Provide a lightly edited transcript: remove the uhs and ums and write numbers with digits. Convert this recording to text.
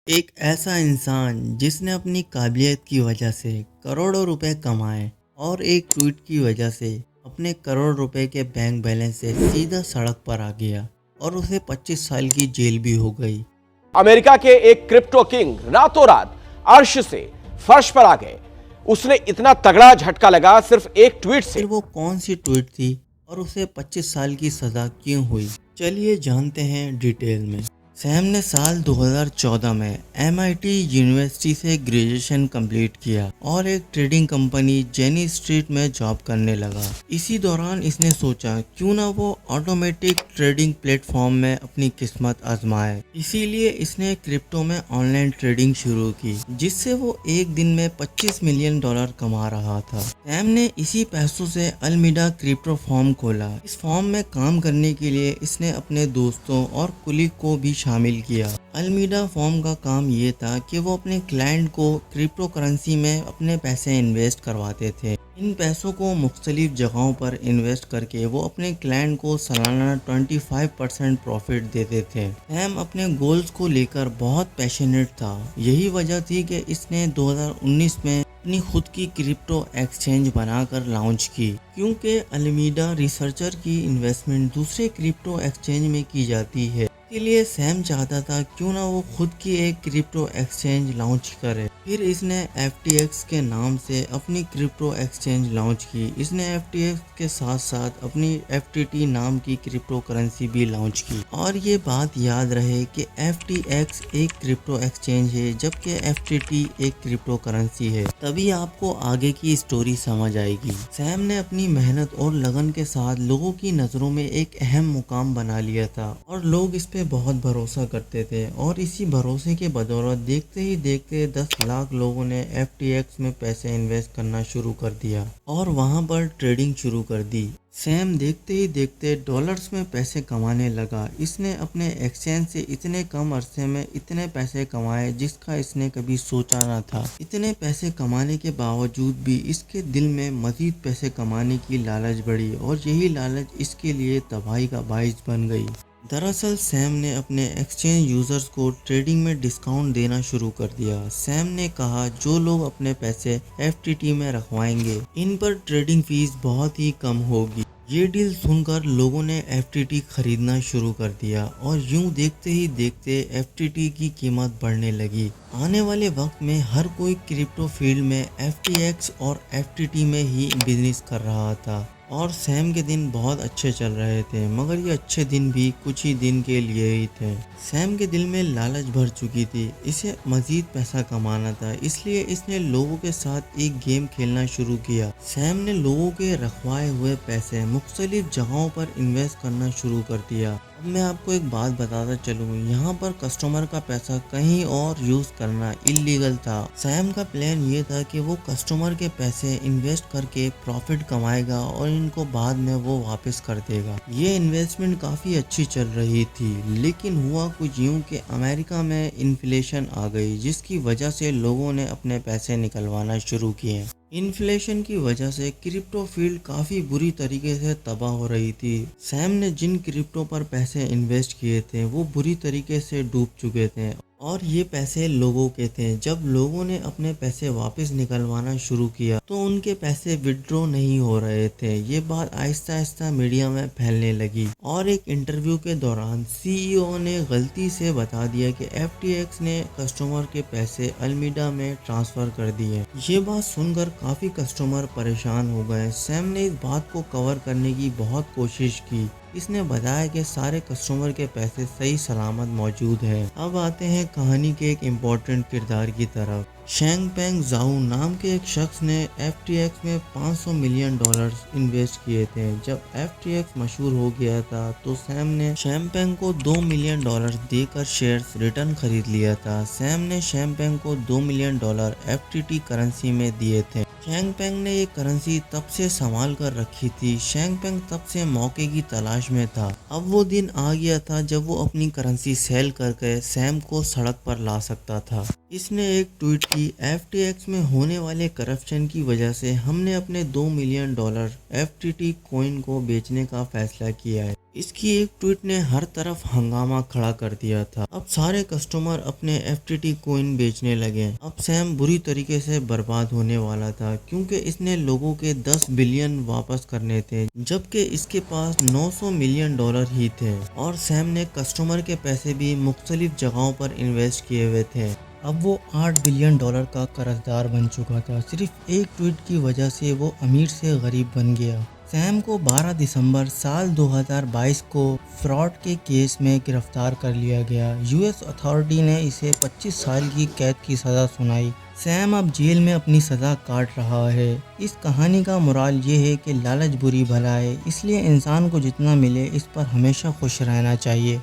ایک ایسا انسان جس نے اپنی قابلیت کی وجہ سے کروڑوں روپے کمائے اور ایک ٹویٹ کی وجہ سے اپنے کروڑ روپے کے بینک بیلنس سے سیدھا سڑک پر آ گیا اور اسے 25 سال کی جیل بھی ہو گئی۔ امریکہ کے ایک کرپٹو کنگ راتوں رات عرش سے فرش پر آ گئے۔ اس نے اتنا تگڑا جھٹکا لگا صرف ایک ٹویٹ سے۔ پھر وہ کون سی ٹویٹ تھی اور اسے 25 سال کی سزا کیوں ہوئی؟ چلیے جانتے ہیں ڈیٹیل میں۔ سیم نے سال 2014 میں MIT یونیورسٹی سے گریجویشن کمپلیٹ کیا اور ایک ٹریڈنگ کمپنی جینی اسٹریٹ میں جاب کرنے لگا۔ اسی دوران اس نے سوچا کیوں نہ وہ آٹومیٹک ٹریڈنگ پلیٹ فارم میں اپنی قسمت آزمائے۔ اسی لیے اس نے کرپٹو میں آن لائن ٹریڈنگ شروع کی جس سے وہ ایک دن میں $25 ملین کما رہا تھا۔ سیم نے اسی پیسوں سے المیڈا کرپٹو فارم کھولا۔ اس فارم میں کام کرنے کے لیے اس نے اپنے دوستوں اور کلیگ کو بھی شامل کیا۔ المیڈا فارم کا کام یہ تھا کہ وہ اپنے کلائنٹ کو کرپٹو کرنسی میں اپنے پیسے انویسٹ کرواتے تھے۔ ان پیسوں کو مختلف جگہوں پر انویسٹ کر کے وہ اپنے کلائنٹ کو سالانہ 25% پروفٹ دیتے تھے۔ سیم اپنے گولز کو لے کر بہت پیشنیٹ تھا۔ یہی وجہ تھی کہ اس نے 2019 میں اپنی خود کی کرپٹو ایکسچینج بنا کر لانچ کی، کیونکہ المیڈا ریسرچر کی انویسٹمنٹ دوسرے کرپٹو ایکسچینج میں کی جاتی ہے۔ اس لیے سیم چاہتا تھا کیوں نہ وہ خود کی ایک کرپٹو ایکسچینج لانچ کرے۔ پھر اس نے FTX کے نام سے اپنی کرپٹو ایکسچینج لانچ کی۔ اس نے FTX کے ساتھ ساتھ اپنی FTT نام کی کرپٹو کرنسی بھی لانچ کی۔ اور یہ بات یاد رہے کہ FTX ایک کرپٹو ایکسچینج ہے جبکہ FTT ایک کرپٹو کرنسی ہے، تبھی آپ کو آگے کی اسٹوری سمجھ آئے گی۔ سیم نے اپنی محنت اور لگن کے ساتھ لوگوں کی نظروں میں ایک اہم مقام بنا لیا تھا اور لوگ اس پہ بہت بھروسہ کرتے تھے، اور اسی بھروسے کے بدولت دیکھتے ہی دیکھتے 10 لاکھ لوگوں نے FTX میں پیسے انویسٹ کرنا شروع کر دیا اور وہاں پر ٹریڈنگ شروع کر دی۔ سیم دیکھتے ہی دیکھتے ڈالرز میں پیسے کمانے لگا۔ اس نے اپنے ایکسچینج سے اتنے کم عرصے میں اتنے پیسے کمائے جس کا اس نے کبھی سوچا نہ تھا۔ اتنے پیسے کمانے کے باوجود بھی اس کے دل میں مزید پیسے کمانے کی لالچ بڑھی اور یہی لالچ اس کے لیے تباہی کا باعث بن گئی۔ دراصل سیم نے اپنے ایکسچینج یوزرز کو ٹریڈنگ میں ڈسکاؤنٹ دینا شروع کر دیا۔ سیم نے کہا جو لوگ اپنے پیسے FTT میں رکھوائیں گے ان پر ٹریڈنگ فیس بہت ہی کم ہوگی۔ یہ ڈیل سن کر لوگوں نے FTT خریدنا شروع کر دیا اور یوں دیکھتے ہی دیکھتے FTT کی قیمت بڑھنے لگی۔ آنے والے وقت میں ہر کوئی کرپٹو فیلڈ میں FTX اور FTT میں ہی بزنس کر رہا تھا اور سیم کے دن بہت اچھے چل رہے تھے، مگر یہ اچھے دن بھی کچھ ہی دن کے لیے ہی تھے۔ سیم کے دل میں لالچ بھر چکی تھی، اسے مزید پیسہ کمانا تھا، اس لیے اس نے لوگوں کے ساتھ ایک گیم کھیلنا شروع کیا۔ سیم نے لوگوں کے رکھوائے ہوئے پیسے مختلف جگہوں پر انویسٹ کرنا شروع کر دیا۔ اب میں آپ کو ایک بات بتاتا چلوں، یہاں پر کسٹمر کا پیسہ کہیں اور یوز کرنا اللیگل تھا۔ سیم کا پلان یہ تھا کہ وہ کسٹمر کے پیسے انویسٹ کر کے پروفٹ کمائے گا اور ان کو بعد میں وہ واپس کر دے گا۔ یہ انویسٹمنٹ کافی اچھی چل رہی تھی، لیکن ہوا کچھ یوں کہ امریکہ میں انفلیشن آ گئی جس کی وجہ سے لوگوں نے اپنے پیسے نکلوانا شروع کیے۔ انفلیشن کی وجہ سے کرپٹو فیلڈ کافی بری طریقے سے تباہ ہو رہی تھی۔ سیم نے جن کرپٹو پر پیسے انویسٹ کیے تھے وہ بری طریقے سے ڈوب چکے تھے اور یہ پیسے لوگوں کے تھے۔ جب لوگوں نے اپنے پیسے واپس نکلوانا شروع کیا تو ان کے پیسے وڈرو نہیں ہو رہے تھے۔ یہ بات آہستہ آہستہ میڈیا میں پھیلنے لگی اور ایک انٹرویو کے دوران CEO نے غلطی سے بتا دیا کہ FTX نے کسٹمر کے پیسے المیڈا میں ٹرانسفر کر دیے۔ یہ بات سن کر کافی کسٹمر پریشان ہو گئے۔ سیم نے اس بات کو کور کرنے کی بہت کوشش کی۔ اس نے بتایا کہ سارے کسٹمر کے پیسے صحیح سلامت موجود ہیں۔ اب آتے ہیں کہانی کے ایک امپورٹنٹ کردار کی طرف۔ شینگپینگ زاؤ نام کے ایک شخص نے FTX میں $500 ملین انویسٹ کیے تھے۔ جب FTX مشہور ہو گیا تھا تو سیم نے شینگپینگ کو $2 ملین دے کر شیئرز ریٹرن خرید لیا تھا۔ سیم نے شینگپینگ کو $2 ملین FTT کرنسی میں دیے تھے۔ شینگپینگ نے یہ کرنسی تب سے سنبھال کر رکھی تھی۔ شینگپینگ تب سے موقع کی تلاش میں تھا۔ اب وہ دن آ گیا تھا جب وہ اپنی کرنسی سیل کر کے سیم کو سڑک پر لا سکتا تھا۔ اس نے ایک ٹویٹ کی، FTX میں ہونے والے کرپشن کی وجہ سے ہم نے اپنے $2 ملین FTT کوئن کو بیچنے کا فیصلہ کیا ہے۔ اس کی ایک ٹویٹ نے ہر طرف ہنگامہ کھڑا کر دیا تھا۔ اب سارے کسٹمر اپنے FTT کوئن بیچنے لگے۔ اب سیم بری طریقے سے برباد ہونے والا تھا کیونکہ اس نے لوگوں کے 10 بلین واپس کرنے تھے جبکہ اس کے پاس $900 ملین ہی تھے، اور سیم نے کسٹمر کے پیسے بھی مختلف جگہوں پر انویسٹ کیے ہوئے تھے۔ اب وہ $8 بلین کا قرض دار بن چکا تھا۔ صرف ایک ٹویٹ کی وجہ سے وہ امیر سے غریب بن گیا۔ سیم کو 12 دسمبر سال 2022 کو فراڈ کے کیس میں گرفتار کر لیا گیا۔ US اتھارٹی نے اسے 25 سال کی قید کی سزا سنائی۔ سیم اب جیل میں اپنی سزا کاٹ رہا ہے۔ اس کہانی کا مرال یہ ہے کہ لالچ بری بلا ہے، اس لیے انسان کو جتنا ملے اس پر ہمیشہ خوش رہنا چاہیے۔